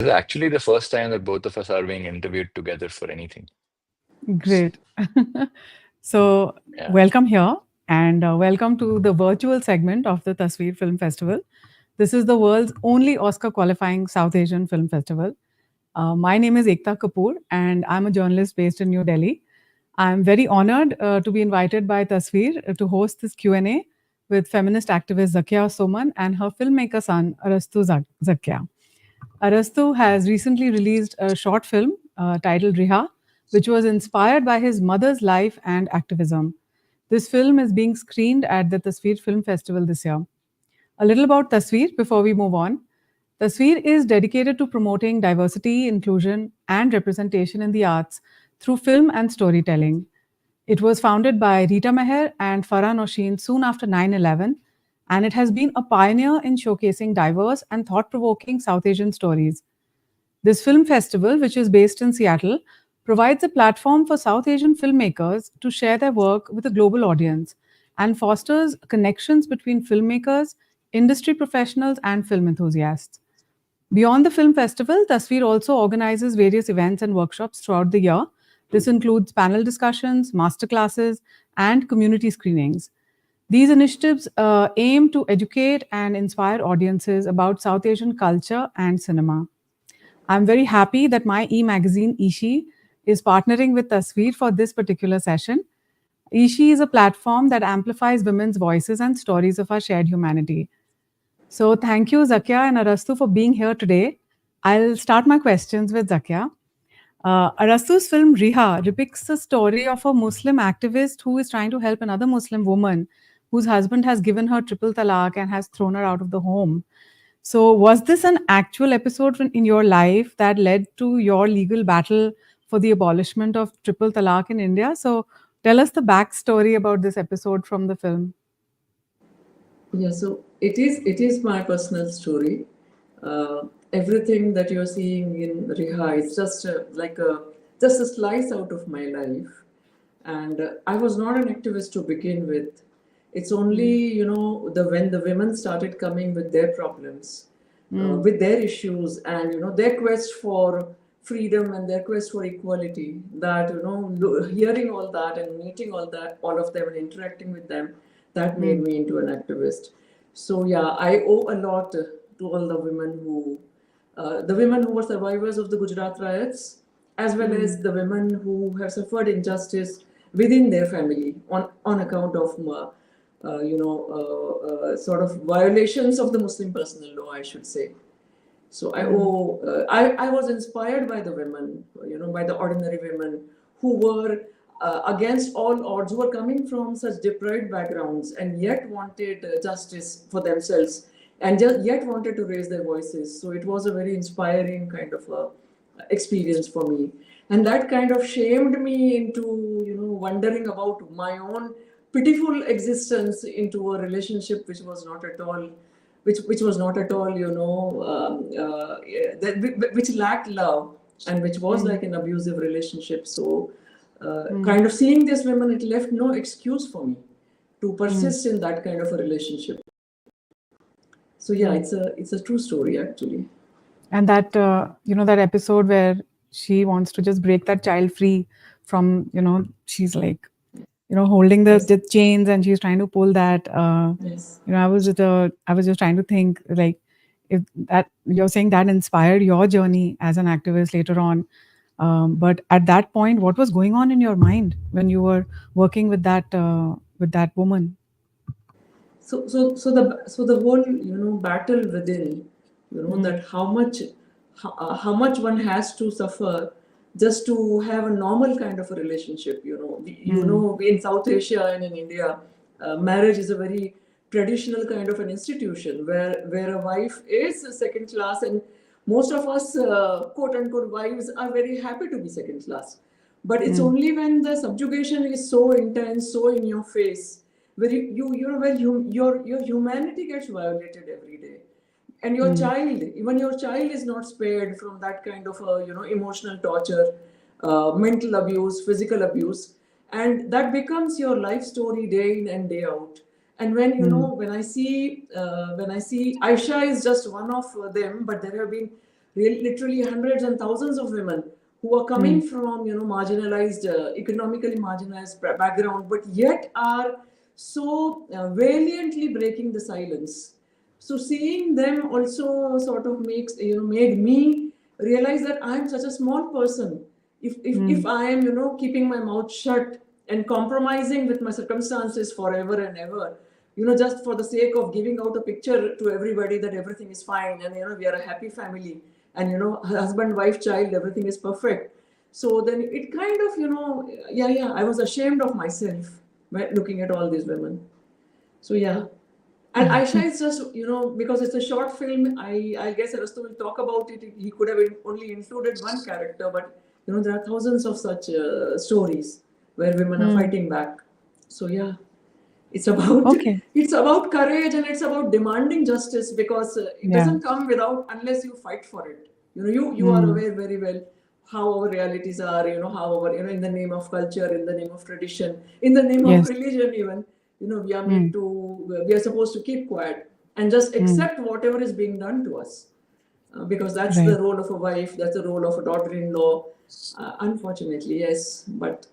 This is actually the first time that both of us are being interviewed together for anything. Great. So, Yeah. welcome here and welcome to the virtual segment of the Tasveer Film Festival. This is the world's only Oscar qualifying South Asian film festival. My name is Ekta Kapoor and I'm a journalist based in New Delhi. I'm very honored to be invited by Tasveer to host this Q&A with feminist activist Zakia Soman and her filmmaker son Arastu Zakia. Arastu has recently released a short film titled Riha, which was inspired by his mother's life and activism. This film is being screened at the Tasveer Film Festival this year. A little about Tasveer before we move on. Tasveer is dedicated to promoting diversity, inclusion, and representation in the arts through film and storytelling. It was founded by Rita Meher and Farah Noshin soon after 9/11, and it has been a pioneer in showcasing diverse and thought provoking South Asian stories. This film festival, which is based in Seattle, provides a platform for South Asian filmmakers to share their work with a global audience and fosters connections between filmmakers, industry professionals, and film enthusiasts. Beyond the film festival, Tasveer also organizes various events and workshops throughout the year. This includes panel discussions, masterclasses, and community screenings. These initiatives aim to educate and inspire audiences about South Asian culture and cinema. I'm very happy that my e-magazine Ishi is partnering with Tasveer for this particular session. Ishi is a platform that amplifies women's voices and stories of our shared humanity. So thank you, Zakia and Arastu, for being here today. I'll start my questions with Zakia. Arastu's film Riha depicts the story of a Muslim activist who is trying to help another Muslim woman whose husband has given her triple talaq and has thrown her out of the home. So, was this an actual episode in your life that led to your legal battle for the abolishment of triple talaq in India? So, tell us the backstory about this episode from the film. Yeah, so it is my personal story. Everything that you're seeing in Riha is just just a slice out of my life. And I was not an activist to begin with. It's only the when the women started coming with their problems, with their issues, and their quest for freedom and their quest for equality. That hearing all that and meeting all of them and interacting with them, that made me into an activist. So yeah, I owe a lot to all the women who were survivors of the Gujarat riots, as well as the women who have suffered injustice within their family on account of sort of violations of the Muslim personal law, I should say. So I was inspired by the women, by the ordinary women who were against all odds, who were coming from such deprived backgrounds and yet wanted justice for themselves and yet wanted to raise their voices. So it was a very inspiring kind of experience for me. And that kind of shamed me into, wondering about my own pitiful existence into a relationship which was not at all, which lacked love and which was like an abusive relationship. So, kind of seeing these women, it left no excuse for me to persist in that kind of a relationship. So yeah, it's a true story actually. And that, that episode where she wants to just break that child free from, she's like, holding the chains and she's trying to pull that. Yes. I was just trying to think like if that you're saying that inspired your journey as an activist later on. But at that point, what was going on in your mind when you were working with that woman? So the whole battle within, that how much one has to suffer just to have a normal kind of a relationship. In South Asia and in India, marriage is a very traditional kind of an institution where a wife is a second class, and most of us quote unquote wives are very happy to be second class. But it's only when the subjugation is so intense, so in your face, where your humanity gets violated every day, and even your child is not spared from that kind of emotional torture, mental abuse, physical abuse, and that becomes your life story day in and day out. And when I see Aisha is just one of them, but there have been literally hundreds and thousands of women who are coming from, marginalized, economically marginalized background, but yet are so valiantly breaking the silence. So seeing them also sort of made me realize that I am such a small person. If I am, keeping my mouth shut and compromising with my circumstances forever and ever, just for the sake of giving out a picture to everybody that everything is fine and, we are a happy family and, husband, wife, child, everything is perfect. So then it kind of, yeah, I was ashamed of myself looking at all these women. So yeah. And Aisha is just, because it's a short film, I guess Arastu will talk about it. He could have only included one character, but, there are thousands of such stories where women are fighting back. So yeah, it's about Okay. it's about courage and it's about demanding justice, because it Yeah. doesn't come without unless you fight for it. You are aware very well how our realities are, how our, in the name of culture, in the name of tradition, in the name of Yes. religion even, we are made to, we are supposed to keep quiet and just accept whatever is being done to us, because that's Right. the role of a wife, that's the role of a daughter-in-law. Unfortunately, yes, but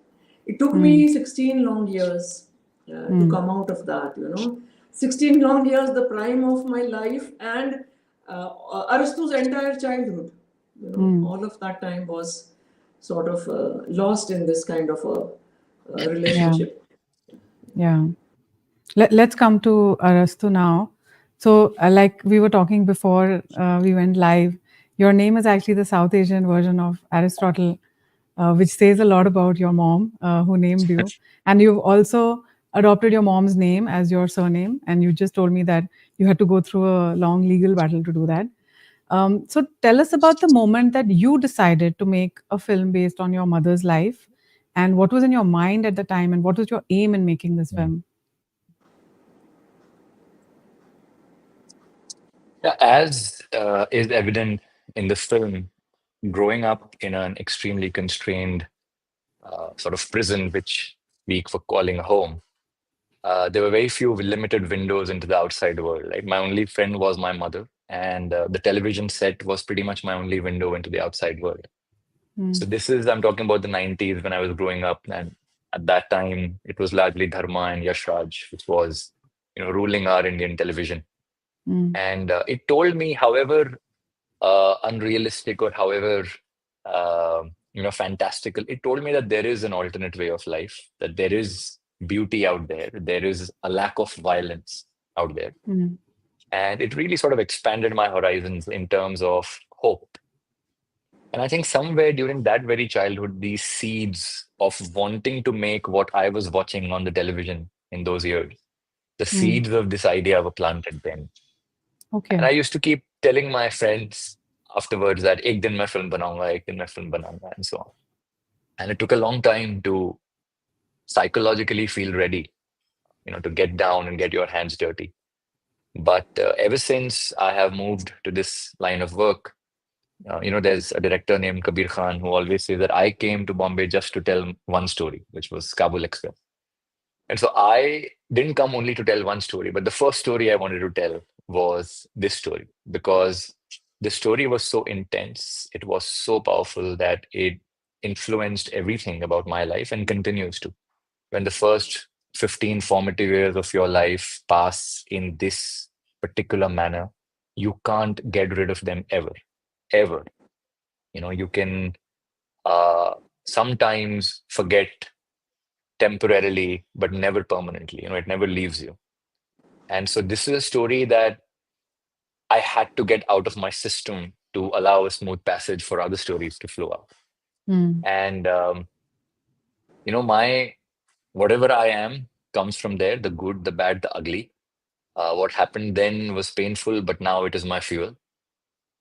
it took me 16 long years to come out of that. 16 long years, the prime of my life, and Arastu's entire childhood. All of that time was sort of lost in this kind of a Yeah. relationship. Yeah. Let's come to Arastu now. So, like we were talking before we went live, your name is actually the South Asian version of Aristotle, which says a lot about your mom, who named you. And you've also adopted your mom's name as your surname. And you just told me that you had to go through a long legal battle to do that. So, tell us about the moment that you decided to make a film based on your mother's life, and what was in your mind at the time, and what was your aim in making this film? Yeah, as is evident in the film, growing up in an extremely constrained sort of prison, which we were calling a home, there were very few limited windows into the outside world. Like my only friend was my mother, and the television set was pretty much my only window into the outside world. So this is, I'm talking about the 90s when I was growing up, and at that time it was largely Dharma and Yash Raj, which was, ruling our Indian television. And it told me, however unrealistic or however fantastical, it told me that there is an alternate way of life, that there is beauty out there, there is a lack of violence out there. And it really sort of expanded my horizons in terms of hope. And I think somewhere during that very childhood, these seeds of wanting to make what I was watching on the television in those years, the seeds of this idea were planted then. And Okay. I used to keep telling my friends afterwards that ek din main film banaunga, ek din main film banaunga, and so on. And it took a long time to psychologically feel ready, to get down and get your hands dirty. But ever since I have moved to this line of work, there's a director named Kabir Khan who always says that I came to Bombay just to tell one story, which was Kabul Express. And so I didn't come only to tell one story, but the first story I wanted to tell was this story, because the story was so intense, it was so powerful that it influenced everything about my life and continues to. When the first 15 formative years of your life pass in this particular manner, you can't get rid of them ever, ever. You can uh, sometimes forget temporarily, but never permanently. It never leaves you. And so this is a story that I had to get out of my system to allow a smooth passage for other stories to flow out. And my whatever I am comes from there, the good, the bad, the ugly. What happened then was painful, but now it is my fuel.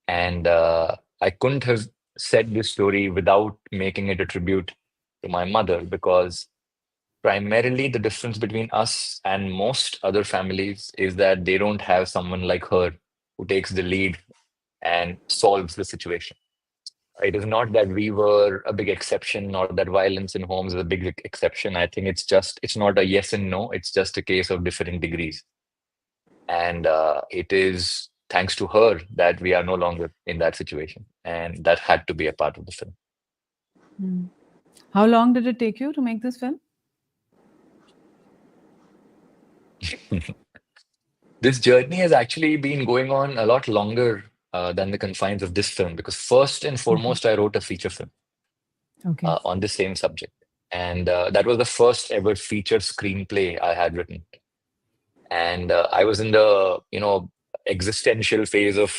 And I couldn't have said this story without making it a tribute to my mother, because primarily the difference between us and most other families is that they don't have someone like her who takes the lead and solves the situation. It is not that we were a big exception or that violence in homes is a big exception. I think it's not a yes and no, it's just a case of different degrees. And it is thanks to her that we are no longer in that situation. And that had to be a part of the film. How long did it take you to make this film? This journey has actually been going on a lot longer than the confines of this film, because first and Okay. foremost, I wrote a feature film Okay. on the same subject. And that was the first ever feature screenplay I had written. And I was in the, existential phase of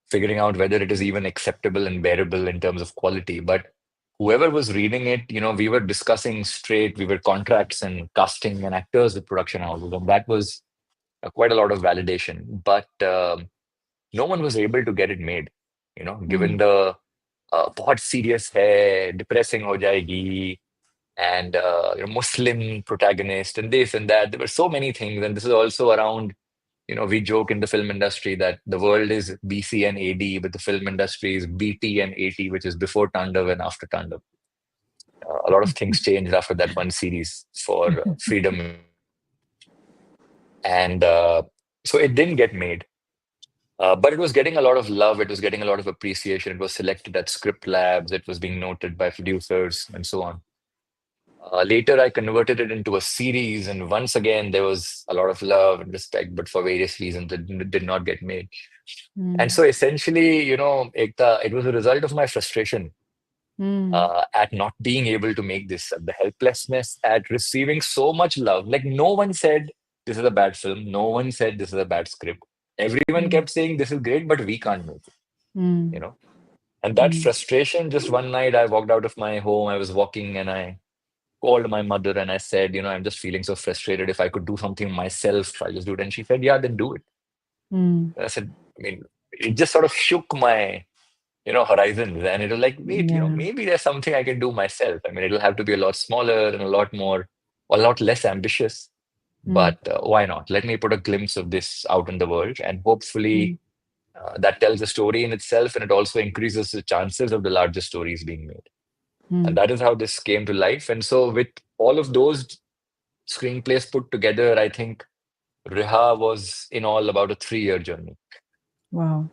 figuring out whether it is even acceptable and bearable in terms of quality. But whoever was reading it, we were discussing straight, we were contracts and casting and actors with production houses, and that was quite a lot of validation. But no one was able to get it made, given Mm. the बहुत serious है, depressing हो जाएगी, and Muslim protagonist, and this and that. There were so many things, and this is also around. We joke in the film industry that the world is BC and AD, but the film industry is BT and AT, which is before Tandav and after Tandav. A lot of things changed after that one series for freedom in cinema, and so it didn't get made. But it was getting a lot of love. It was getting a lot of appreciation. It was selected at script labs. It was being noted by producers and so on. Later, I converted it into a series, and once again, there was a lot of love and respect, but for various reasons, it did not get made. And Mm. so, essentially, Ekta, it was a result of my frustration Mm. at not being able to make this, at the helplessness at receiving so much love. Like, no one said this is a bad film. No one said this is a bad script. Everyone Mm. kept saying this is great, but we can't make it. You Mm. know, and that Mm. frustration. Just one night, I walked out of my home. I was walking, and I called my mother and I said, I'm just feeling so frustrated. If I could do something myself, I'll just do it. And she said, yeah, then do it. Mm. And I said, I mean, it just sort of shook my, horizons. And it was like, wait, Yeah. maybe there's something I can do myself. I mean, it'll have to be a lot smaller and a lot less ambitious. Mm. But why not? Let me put a glimpse of this out in the world. And Mm. hopefully that tells a story in itself. And it also increases the chances of the larger stories being made. And Mm. that is how this came to life. And so, with all of those screenplays put together, I think Riha was in all about a 3-year journey. Wow.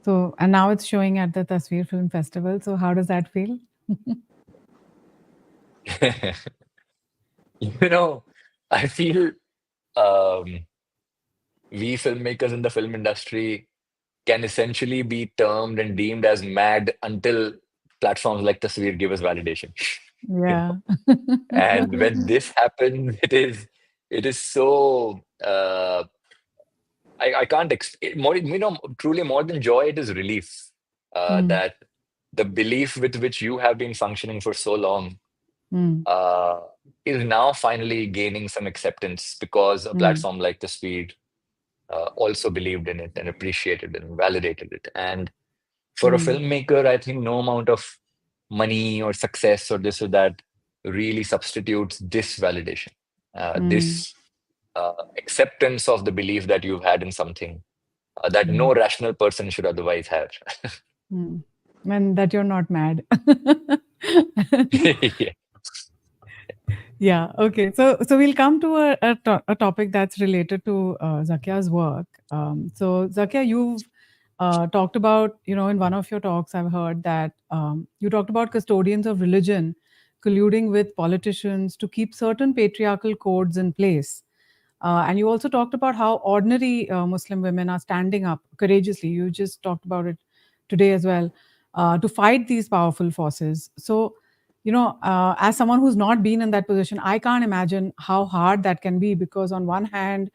So, and now it's showing at the Tasveer Film Festival. So, how does that feel? you know, I feel um, we filmmakers in the film industry can essentially be termed and deemed as mad until platforms like Tasveer give us validation. you Yeah. know, and when this happens, it is so I can't more, truly more than joy, it is relief Mm. that the belief with which you have been functioning for so long Mm. uh, is now finally gaining some acceptance because a Mm. platform like the Speed also believed in it and appreciated it and validated it. And for a Mm. filmmaker, I think no amount of money or success or this or that really substitutes this validation, Mm. this acceptance of the belief that you've had in something that Mm. no rational person should otherwise have. Mm. And that you're not mad. Yeah. Yeah. Okay. So we'll come to a topic that's related to Zakia's work. So Zakia, you've talked about, in one of your talks, I've heard that you talked about custodians of religion colluding with politicians to keep certain patriarchal codes in place. And you also talked about how ordinary Muslim women are standing up courageously. You just talked about it today as well, to fight these powerful forces. So, as someone who's not been in that position, I can't imagine how hard that can be, because on one hand,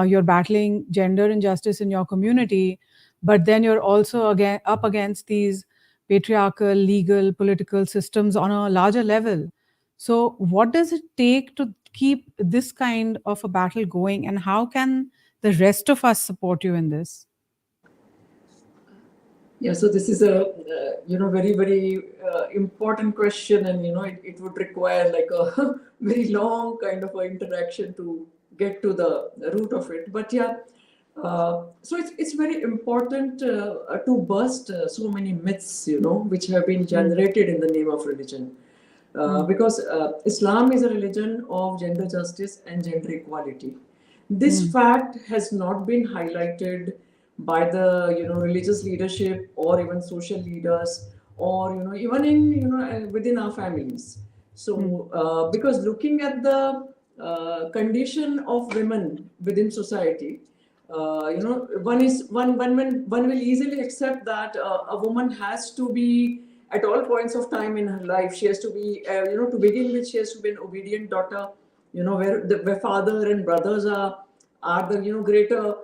you're battling gender injustice in your community, but then you're also again up against these patriarchal, legal, political systems on a larger level. So, what does it take to keep this kind of a battle going, and how can the rest of us support you in this? Yeah, so this is a very very important question, and it would require like a very long kind of a interaction to get to the root of it. But yeah, so it's very important to bust so many myths, which have been Mm, generated in the name of religion. mm, Because Islam is a religion of gender justice and gender equality. This mm, fact has not been highlighted by the religious leadership or even social leaders, or even in within our families. So because looking at the condition of women within society, one will easily accept that a woman has to be, at all points of time in her life, she has to be, to begin with, she has to be an obedient daughter, where father and brothers are the greater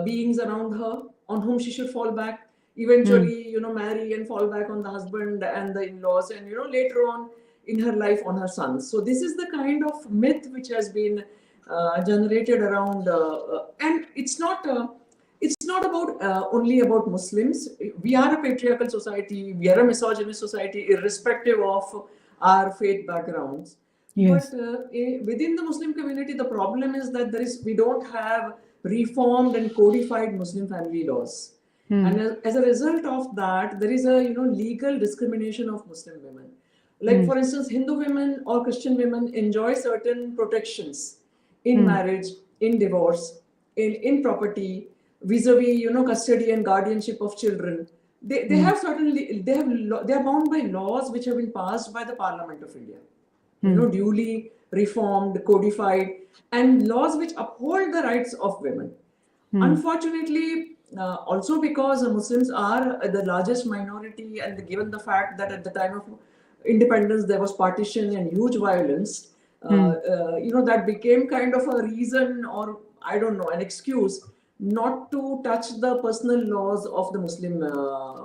beings around her, on whom she should fall back. Eventually, marry and fall back on the husband and the in-laws, and later on in her life on her sons. So this is the kind of myth which has been generated around, and it's not about only about Muslims. We are a patriarchal society. We are a misogynist society, irrespective of our faith backgrounds. Yes. But within the Muslim community, the problem is that we don't have reformed and codified Muslim family laws, and as a result of that, there is a legal discrimination of Muslim women. Like for instance, Hindu women or Christian women enjoy certain protections in marriage, in divorce, in property, vis-a-vis custody and guardianship of children. They have certainly they are bound by laws which have been passed by the Parliament of India, duly reformed, codified, and laws which uphold the rights of women. Unfortunately, also because Muslims are the largest minority, and given the fact that at the time of independence there was partition and huge violence, that became kind of a reason, or I don't know, an excuse not to touch the personal laws of the Muslim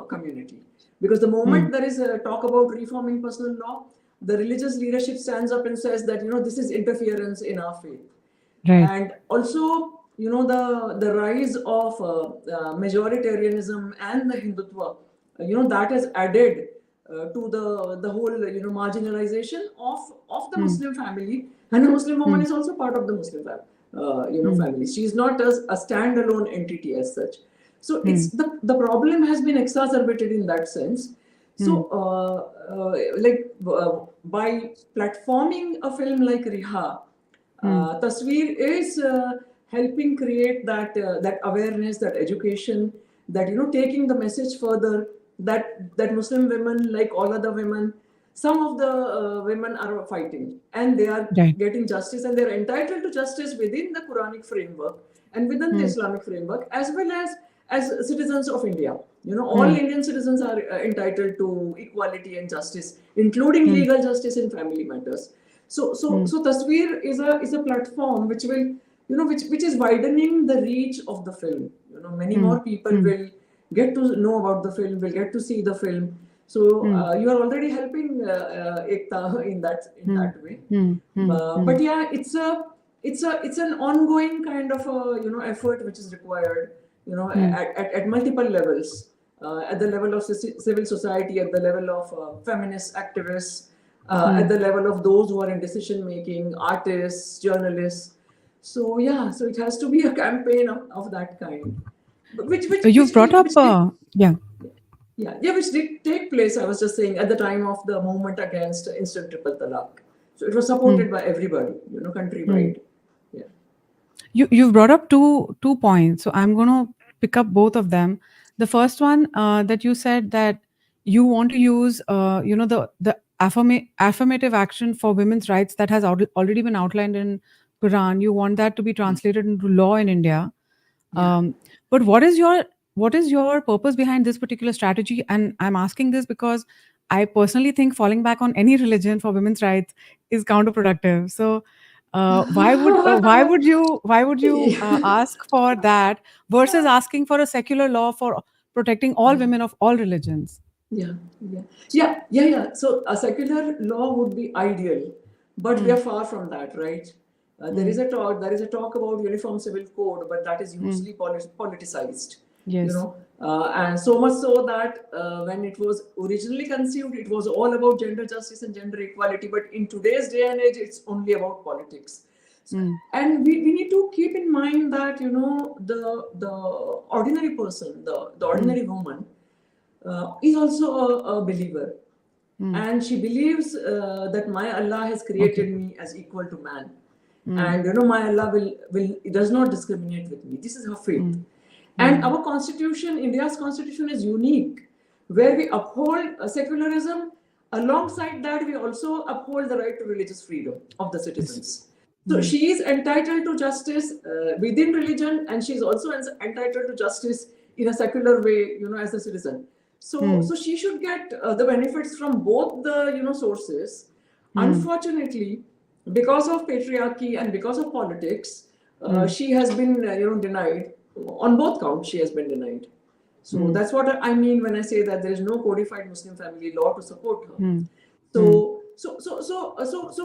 community. Because the moment there is a talk about reforming personal law, the religious leadership stands up and says that this is interference in our faith. Right. And also the rise of majoritarianism and the Hindutva, that has added to the whole marginalization of the Muslim family. And a Muslim woman is also part of the Muslim family. She is not a standalone entity as such. So it's the problem has been exacerbated in that sense. So by platforming a film like Riha, Tasveer is helping create that awareness, that education, that taking the message further, that Muslim women, like all other women, some of the women are fighting, and they are getting justice, and they are entitled to justice within the Quranic framework and within the Islamic framework, as well as citizens of India. All Indian citizens are entitled to equality and justice, including legal justice in family matters. So Tasveer is a platform which will, which is widening the reach of the film. Many more people will get to know about the film, will get to see the film. So you are already helping Ekta in that way. But yeah, it's an ongoing kind of effort which is required. At multiple levels, at the level of civil society, at the level of feminist activists, at the level of those who are in decision making, artists, journalists. So yeah, so it has to be a campaign of that kind. Which You've brought up, yeah, which did take place, I was just saying, at the time of the movement against instant triple talaq. So it was supported by everybody, countrywide. Yeah. You've brought up two points, so I'm going to pick up both of them. The first one, that you said that you want to use the affirmative action for women's rights that has already been outlined in Quran. You want that to be translated into law in India. But what is your purpose behind this particular strategy? And I'm asking this because I personally think falling back on any religion for women's rights is counterproductive. So why would you ask for that versus asking for a secular law for protecting all women of all religions? Yeah. So a secular law would be ideal, but we are far from that, right? There is a talk about uniform civil code, but that is hugely politicized. Yes. And so much so that when it was originally conceived, it was all about gender justice and gender equality. But in today's day and age, it's only about politics. And we need to keep in mind that the ordinary person, the ordinary woman, is also a believer, and she believes that my Allah has created me as equal to man, and my Allah will does not discriminate with me. This is her faith. And our constitution, India's constitution, is unique, where we uphold secularism. Alongside that, we also uphold the right to religious freedom of the Yes. citizens. So she is entitled to justice within religion, and she is also entitled to justice in a secular way, as a citizen. So she should get the benefits from both the sources. Unfortunately, because of patriarchy and because of politics, she has been denied on both counts. She has been denied. So that's what I mean when I say that there is no codified Muslim family law to support her. So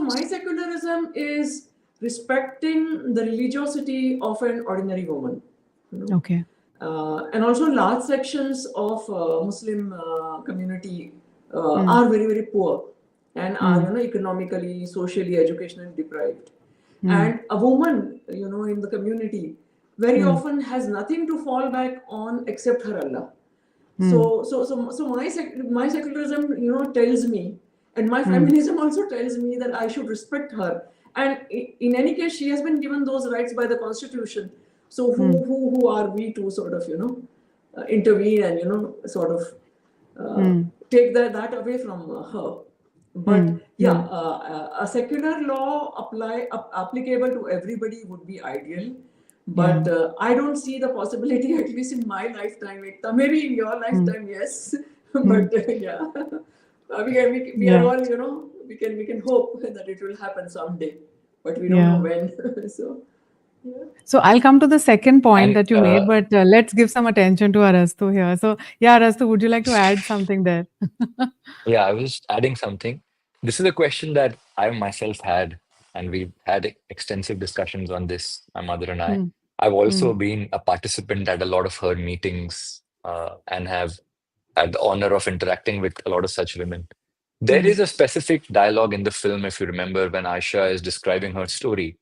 my secularism is respecting the religiosity of an ordinary woman. Okay. And also large sections of Muslim community are very, very poor and are economically, socially, educationally deprived. And a woman in the community very often has nothing to fall back on except her Allah. So my secularism tells me, and my feminism also tells me, that I should respect her. And in any case, she has been given those rights by the constitution. So who are we to sort of intervene and sort of take that away from her? But a secular law applicable to everybody would be ideal. But I don't see the possibility, at least in my lifetime. Maybe in your lifetime, yes. But yeah, we are all, we can hope that it will happen someday, but we don't know when. So, yeah. So I'll come to the second point And that you made, but let's give some attention to Arastu here. So yeah, Arastu, would you like to add something there? yeah, I was adding something. This is a question that I myself had, and we've had extensive discussions on this, my mother and I. I've also been a participant at a lot of her meetings and have had the honor of interacting with a lot of such women. There is a specific dialogue in the film, if you remember, when Aisha is describing her story.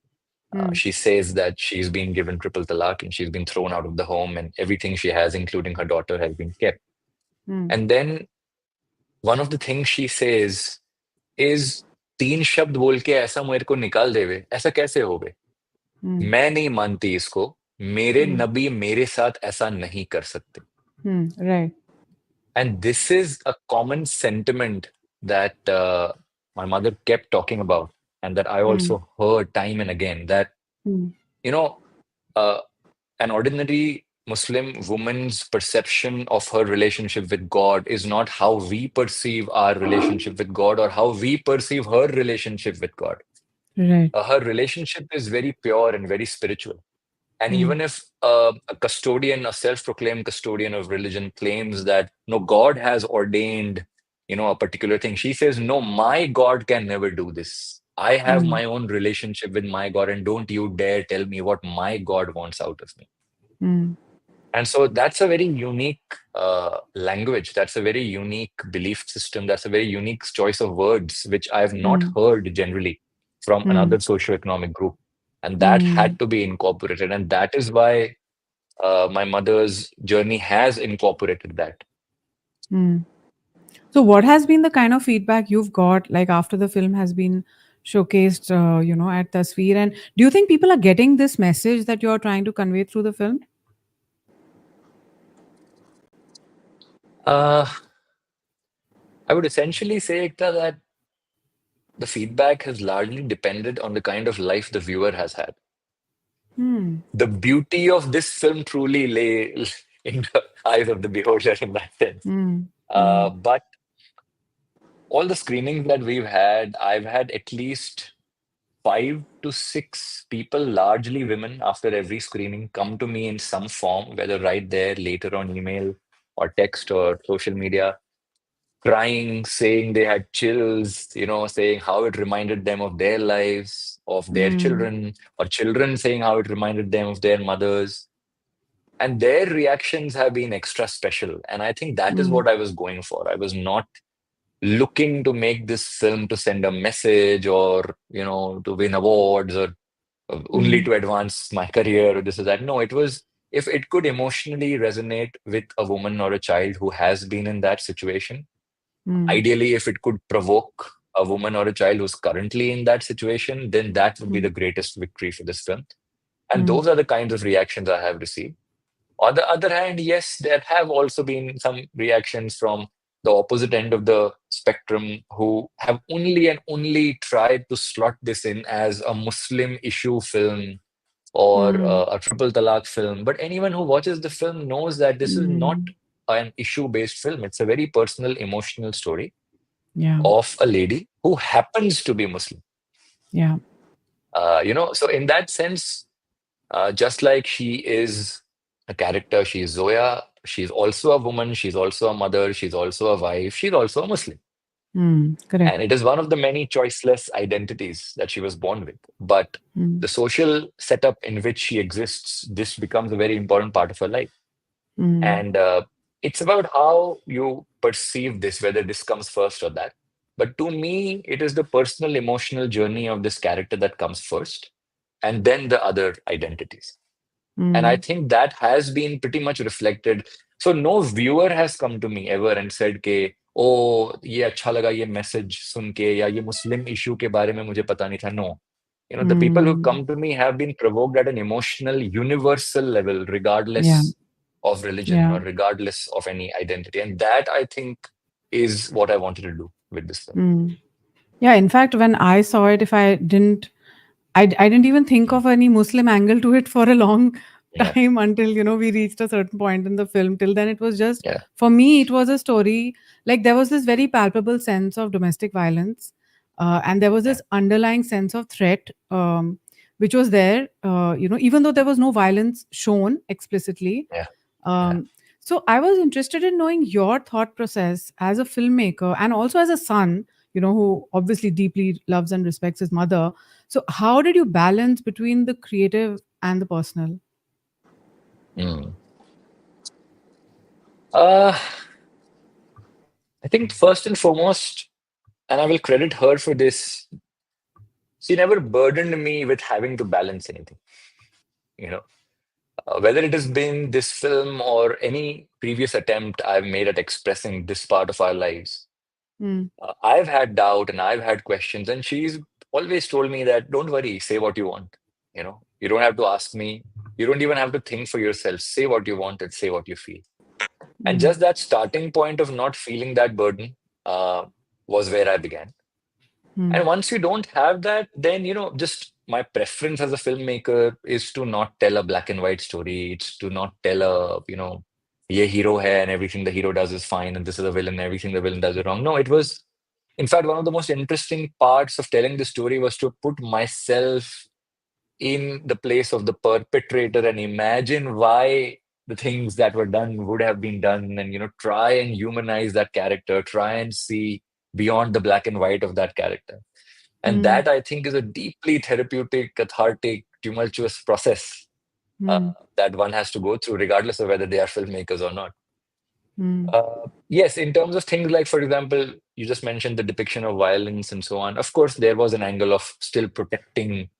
She says that she's been given triple talaq and she's been thrown out of the home, and everything she has, including her daughter, has been kept. And then one of the things she says is, तीन शब्द बोल के ऐसा मेरे को निकाल देवे, ऐसा कैसे होवे? मैं नहीं मानती इसको, मेरे नबी मेरे साथ ऐसा नहीं कर सकते. Right. And this is a common sentiment that my mother kept talking about, and that I also heard time and again, that, you know, an ordinary Muslim woman's perception of her relationship with God is not how we perceive our relationship with God or how we perceive her relationship with God. Right. Her relationship is very pure and very spiritual. And even if a custodian, a self-proclaimed custodian of religion, claims that, no, God has ordained, a particular thing, she says, no, my God can never do this. I have my own relationship with my God, and don't you dare tell me what my God wants out of me. And so that's a very unique language. That's a very unique belief system. That's a very unique choice of words, which I've not heard generally from another socioeconomic group. And that had to be incorporated. And that is why my mother's journey has incorporated that. So what has been the kind of feedback you've got, like, after the film has been showcased, at Tasveer? And do you think people are getting this message that you're trying to convey through the film? I would essentially say, Ekta, that the feedback has largely depended on the kind of life the viewer has had. The beauty of this film truly lay in the eyes of the beholder in that sense. But all the screenings that we've had, I've had at least 5 to 6 people, largely women, after every screening, come to me in some form, whether right there, later on email or text or social media, crying, saying they had chills, saying how it reminded them of their lives, of their children, or children saying how it reminded them of their mothers. And their reactions have been extra special. And I think that is what I was going for. I was not looking to make this film to send a message or, to win awards or only to advance my career or this or that. No, it was, if it could emotionally resonate with a woman or a child who has been in that situation, ideally, if it could provoke a woman or a child who's currently in that situation, then that would be the greatest victory for this film. And those are the kinds of reactions I have received. On the other hand, yes, there have also been some reactions from the opposite end of the spectrum who have only and only tried to slot this in as a Muslim issue film or Mm, a triple talaq film. But anyone who watches the film knows that this is not mm, an issue-based film. It's a very personal, emotional story yeah, of a lady who happens to be Muslim. yeah. So in that sense, just like she is a character, she is Zoya, she's also a woman, she's also a mother, she's also a wife, she's also a Muslim. Correct. And it is one of the many choiceless identities that she was born with. But Mm, the social setup in which she exists, this becomes a very important part of her life. mm, And it's about how you perceive this, whether this comes first or that. But to me, it is the personal, emotional journey of this character that comes first, and then the other identities. And I mm, think that has been pretty much reflected. So no viewer has come to me ever and said ke, oh, ye acha laga ye message sun ke, ya ye Muslim issue ke bare mein mujhe pata nahi tha. No. The people who mm, come to me have been provoked at an emotional, universal level, yeah, regardless of religion yeah. or regardless of any identity. And that I think is what I wanted to do with this film. Mm. Yeah, in fact, when I saw it, if I didn't even think of any Muslim angle to it for a long Yeah, time until, we reached a certain point in the film. Till then, it was just, yeah, for me, it was a story. Like, there was this very palpable sense of domestic violence. And there was yeah, this underlying sense of threat, which was there, even though there was no violence shown explicitly. yeah, yeah. Um, so I was interested in knowing your thought process as a filmmaker and also as a son, who obviously deeply loves and respects his mother. So how did you balance between the creative and the personal? Mm. Uh, I think first and foremost, and I will credit her for this, she never burdened me with having to balance anything. You know, whether it has been this film or any previous attempt I've made at expressing this part of our lives, Mm, I've had doubt and I've had questions, and she's always told me that don't worry, say what you want. You don't have to ask me. You don't even have to think for yourself. Say what you want and say what you feel. And mm, just that starting point of not feeling that burden uh, was where I began. mm, And once you don't have that, then, just my preference as a filmmaker is to not tell a black and white story. It's to not tell ye hero hai and everything the hero does is fine and this is a villain and everything the villain does is wrong. No, it was, in fact, one of the most interesting parts of telling the story was to put myself in the place of the perpetrator and imagine why the things that were done would have been done and, try and humanize that character, try and see beyond the black and white of that character. And mm, that I think is a deeply therapeutic, cathartic, tumultuous process uh, mm, that one has to go through, regardless of whether they are filmmakers or not. mm, Yes, in terms of things like, for example, you just mentioned the depiction of violence and so on. Of course, there was an angle of still protecting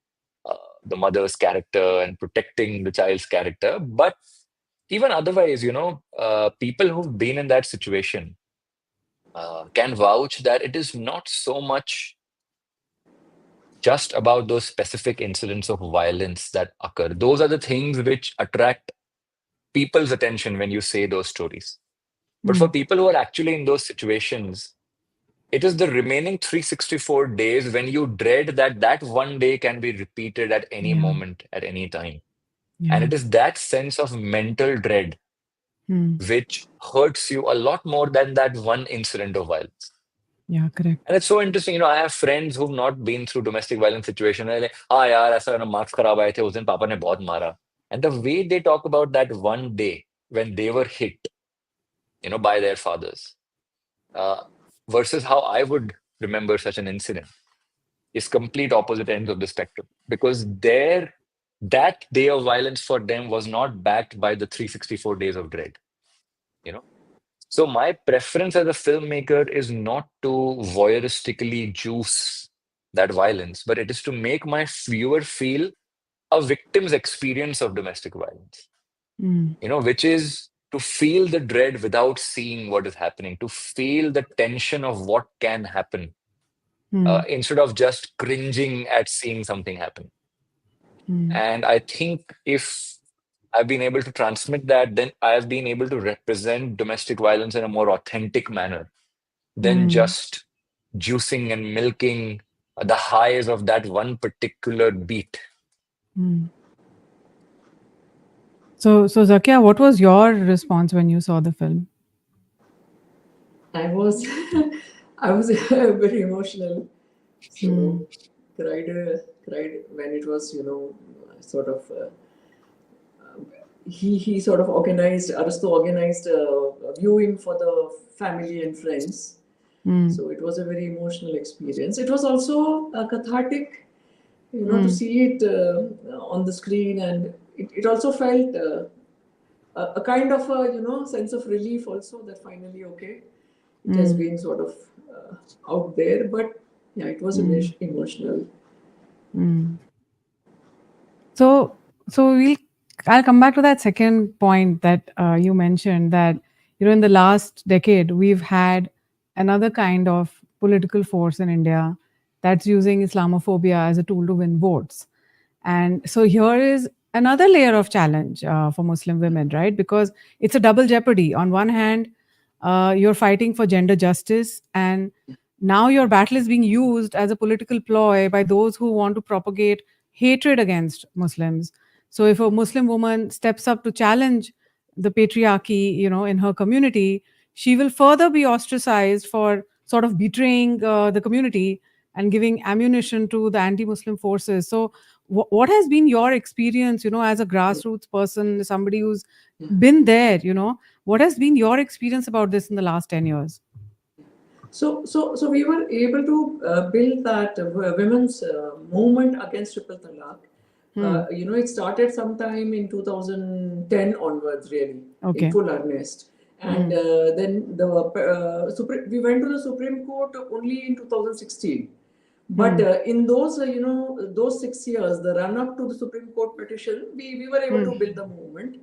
uh, the mother's character and protecting the child's character. But even otherwise, people who've been in that situation can vouch that it is not so much just about those specific incidents of violence that occur. Those are the things which attract people's attention when you say those stories. But for mm. people who are actually in those situations, it is the remaining 364 days when you dread that that one day can be repeated at any Yeah, moment, at any time. And yeah, it is that sense of mental dread mm, which hurts you a lot more than that one incident of violence. yeah, correct. And it's so interesting, I have friends who've not been through domestic violence situation. They're like, ah, yaar, aisa na marks kharab aaye the, us din papa ne bahut mara. And the way they talk about that one day when they were hit, by their fathers, uh, versus how I would remember such an incident is complete opposite ends of the spectrum. Because that day of violence for them was not backed by the 364 days of dread, you know. So my preference as a filmmaker is not to voyeuristically juice that violence, but it is to make my viewer feel a victim's experience of domestic violence, Mm, which is to feel the dread without seeing what is happening, to feel the tension of what can happen, mm, instead of just cringing at seeing something happen. mm, And I think if I've been able to transmit that, then I've been able to represent domestic violence in a more authentic manner than just juicing and milking the highs of that one particular beat. So Zakia, what was your response when you saw the film? I was I was very emotional. So cried when it was, sort of. He sort of organized, Arastu organized a viewing for the family and friends. So it was a very emotional experience. It was also cathartic, to see it on the screen, and it also felt a kind of a sense of relief also, that finally, okay, it has been sort of out there. But yeah, it was emotional. So, I'll come back to that second point that you mentioned, that in the last decade we've had another kind of political force in India that's using Islamophobia as a tool to win votes. And so here is another layer of challenge for Muslim women, right? Because it's a double jeopardy. On one hand, you're fighting for gender justice, and now your battle is being used as a political ploy by those who want to propagate hatred against Muslims. So if a Muslim woman steps up to challenge the patriarchy, in her community, she will further be ostracized for sort of betraying the community and giving ammunition to the anti-Muslim forces. So what has been your experience, as a grassroots person, somebody who's been there, what has been your experience about this in the last 10 years? So we were able to build that women's movement against triple talaq. It started sometime in 2010 onwards, really, Okay. in full earnest. And then we went to the Supreme Court only in 2016. But in those, those 6 years, the run up to the Supreme Court petition, we were able to build the movement.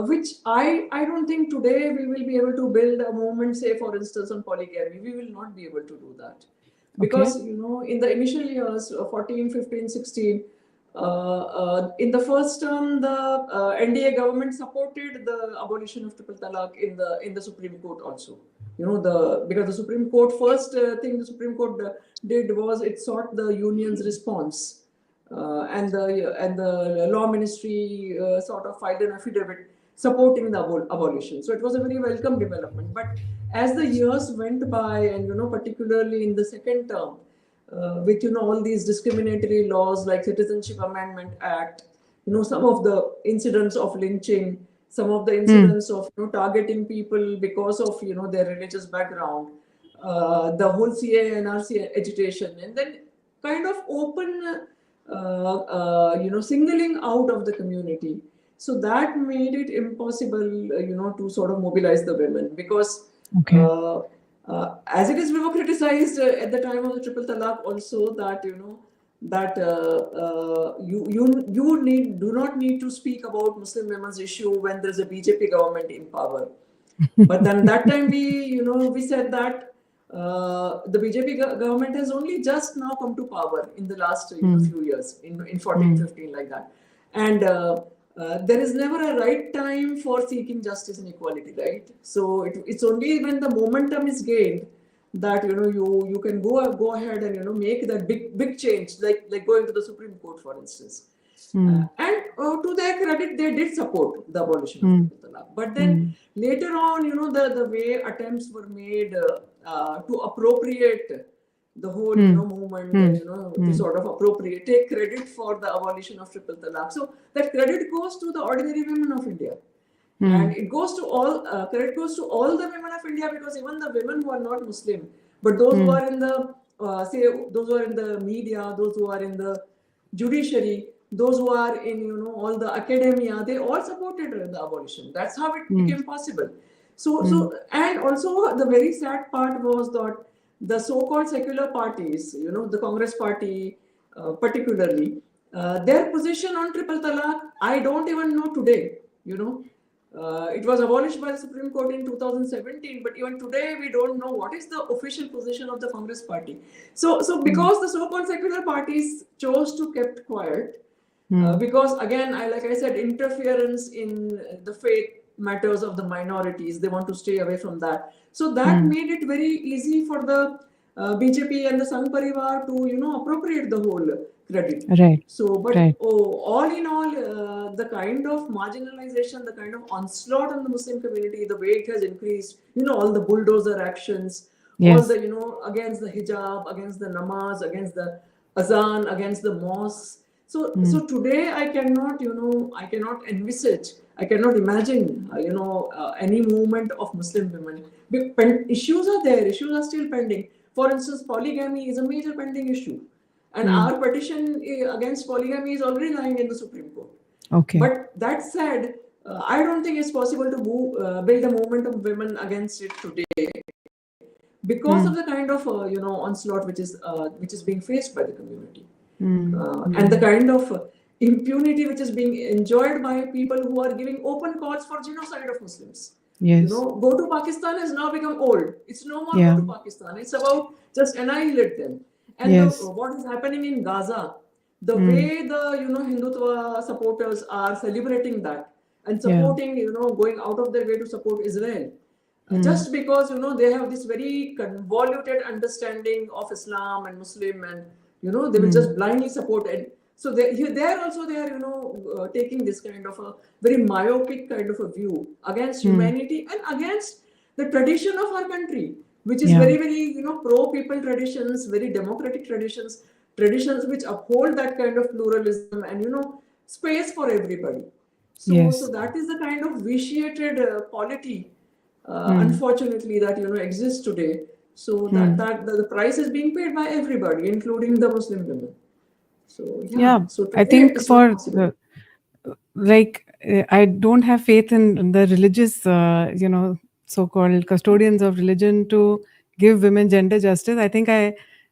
Which I don't think today we will be able to build a movement, say, for instance, on polygamy. We will not be able to do that. Because, in the initial years, 14, 15, 16, in the first term, the NDA government supported the abolition of triple talaq in the Supreme Court also. Because the Supreme Court, first thing the Supreme Court did was it sought the union's response. And the law ministry sort of filed an affidavit supporting the abolition. So it was a very welcome development. But as the years went by, and particularly in the second term, with all these discriminatory laws like Citizenship Amendment Act, some of the incidents of lynching, some of the incidents of targeting people because of their religious background, the whole CA and RC agitation, and then kind of open singling out of the community. So that made it impossible, to sort of mobilize the women, because as it is, we were criticized at the time of the triple talaq also, that that you do not need to speak about Muslim women's issue when there's a BJP government in power. But then that time we said that the BJP government has only just now come to power in the last few years, in 14, 15, like that. And there is never a right time for seeking justice and equality, right? So it's only when the momentum is gained that you can go ahead and make that big change, like going to the Supreme Court, for instance. And to their credit, they did support the abolition of triple talaq. But then later on, the way attempts were made to appropriate the whole movement, and to sort of take credit for the abolition of triple talaq. So that credit goes to the ordinary women of India. And it goes to all, credit goes to all the women of India, because even the women who are not Muslim, but those who are in the, those who are in the media, those who are in the judiciary, those who are in, all the academia, they all supported the abolition. That's how it became possible. So, and also the very sad part was that the so-called secular parties, the Congress party, particularly, their position on triple talaq, I don't even know today, it was abolished by the Supreme Court in 2017, but even today we don't know what is the official position of the Congress party. So because the so-called secular parties chose to keep quiet, Because again, like I said, interference in the faith matters of the minorities. They want to stay away from that. So that made it very easy for the BJP and the Sangh Parivar to appropriate the whole credit. Right. So, but Right. all in all, the kind of marginalization, the kind of onslaught on the Muslim community, the way it has increased, all the bulldozer actions, all Yes. the, against the hijab, against the namaz, against the azan, against the mosques. So today I cannot, I cannot envisage, I cannot imagine, any movement of Muslim women. Issues are there, issues are still pending. For instance, polygamy is a major pending issue. And our petition against polygamy is already lying in the Supreme Court. Okay. But that said, I don't think it's possible to build a movement of women against it today because of the kind of onslaught which is being faced by the community, and the kind of impunity which is being enjoyed by people who are giving open calls for genocide of Muslims. Yes. Go to Pakistan has now become old. It's no more Yeah. go to Pakistan. It's about just annihilate them. And Yes. what is happening in Gaza, the way the Hindutva supporters are celebrating that and supporting, going out of their way to support Israel. Just because they have this very convoluted understanding of Islam and Muslim, and they will just blindly support it. So they are taking this kind of a very myopic kind of a view against humanity and against the tradition of our country, which is very, very pro people traditions, very democratic traditions which uphold that kind of pluralism and space for everybody. So that is the kind of vitiated polity, unfortunately, that exists today. So that the price is being paid by everybody, including the Muslim women. So so I today think it's not for possible. I don't have faith in the religious, so-called custodians of religion to give women gender justice. I think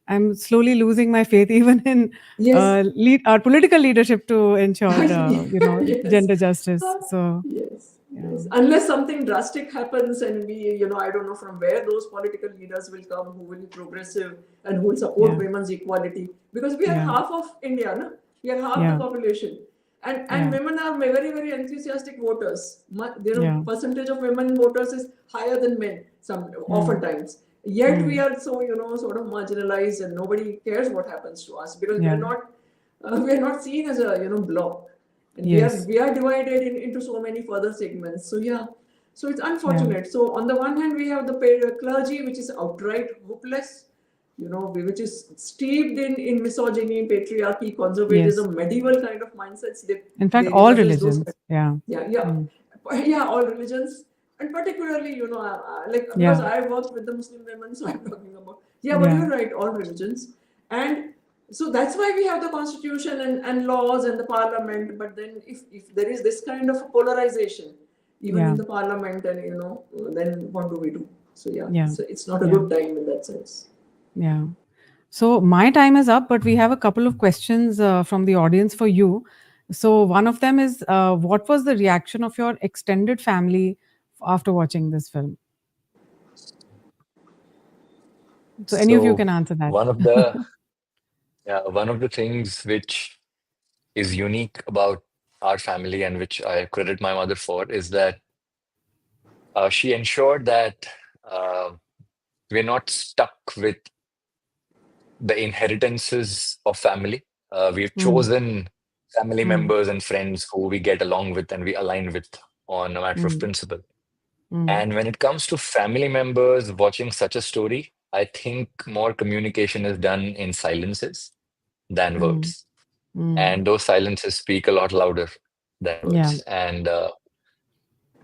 I'm slowly losing my faith even in Yes. our political leadership to ensure, Yes. gender justice. So, Yes. yeah. Yes. Unless something drastic happens and we, I don't know from where those political leaders will come who will be progressive and who will support women's equality. Because we are half of India, no? We are half the population. And women are very, very enthusiastic voters. Percentage of women voters is higher than men oftentimes. Yet we are so, sort of marginalized and nobody cares what happens to us because we are not seen as a, block. And we are divided into so many further segments. So it's unfortunate. So on the one hand, we have the clergy, which is outright hopeless, which is steeped in misogyny, patriarchy, conservatism, medieval kind of mindsets. In fact, they all reproduce those. religions. All religions, and particularly, because I work with the Muslim women, so I'm talking about but you're right, all religions. And so that's why we have the constitution and laws and the parliament. But then if there is this kind of polarization even in the parliament, and then what do we do? So so it's not a good time in that sense. Yeah. So my time is up, but we have a couple of questions from the audience for you. So one of them is, what was the reaction of your extended family after watching this film? So any of you can answer that. One of the things which is unique about our family and which I credit my mother for is that she ensured that we're not stuck with the inheritances of family. We've chosen family members and friends who we get along with and we align with on a matter of principle. And when it comes to family members watching such a story, I think more communication is done in silences than words. And those silences speak a lot louder than words. And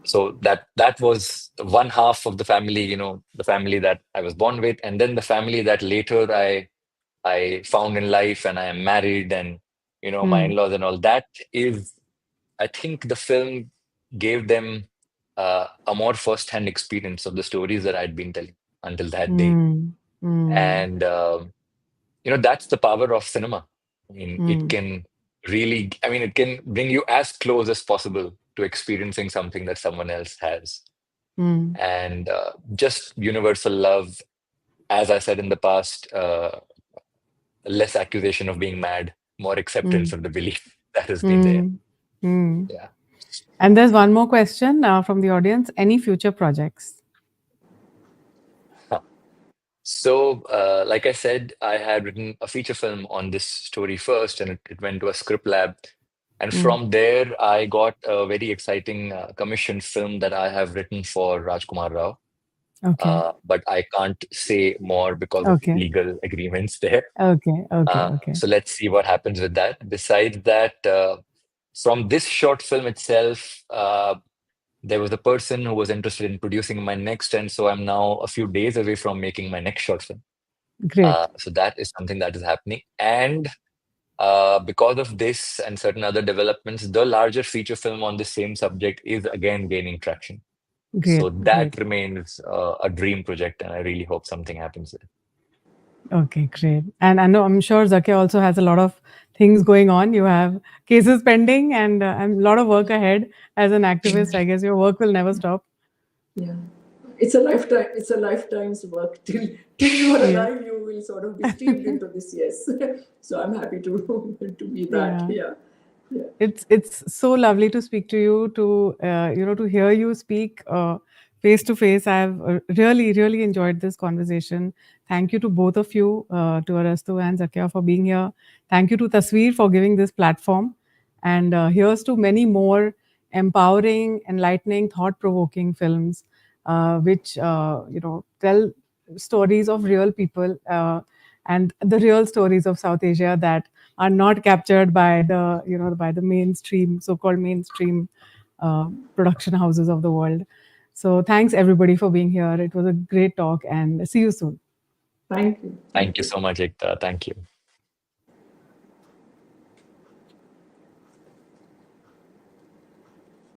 so that was one half of the family, the family that I was born with, and then the family that later I found in life, and I am married, and my in-laws and all. That is, I think the film gave them a more first-hand experience of the stories that I'd been telling until that day. And that's the power of cinema. I mean, it can it can bring you as close as possible to experiencing something that someone else has. And just universal love, as I said in the past, less accusation of being mad, more acceptance of the belief. that has been there. Mm. Mm. Yeah. And there's one more question from the audience. Any future projects? Huh. So, like I said, I had written a feature film on this story first, and it went to a script lab. And Mm. from there, I got a very exciting commissioned film that I have written for Rajkumar Rao. Okay. But I can't say more because of Okay. legal agreements there. Okay. Okay. Okay. So let's see what happens with that. Besides that, from this short film itself, there was a person who was interested in producing my next, and so I'm now a few days away from making my next short film. Great. So that is something that is happening. And because of this and certain other developments, the larger feature film on the same subject is again gaining traction. So Great. that Great. remains a dream project, and I really hope something happens there. Okay, great. And I know I'm sure Zakia also has a lot of things going on. You have cases pending and a lot of work ahead as an activist. I guess your work will never stop. Yeah. It's a lifetime. It's a lifetime's work. Till you are Yes. alive, you will sort of be steeped into this. Yes. So I'm happy to to be that. Yeah. Yeah. Yeah. It's so lovely to speak to you, to to hear you speak face to face. I've really enjoyed this conversation. Thank you to both of you, to Arastu and Zakia, for being here. Thank you to Tasveer for giving this platform, and here's to many more empowering, enlightening, thought-provoking films, which tell stories of real people, and the real stories of South Asia that are not captured by the by the mainstream, so-called mainstream production houses of the world. So thanks everybody for being here. It was a great talk, and see you soon. Thank you. Thank Thank you you. so much, Ekta. Thank you.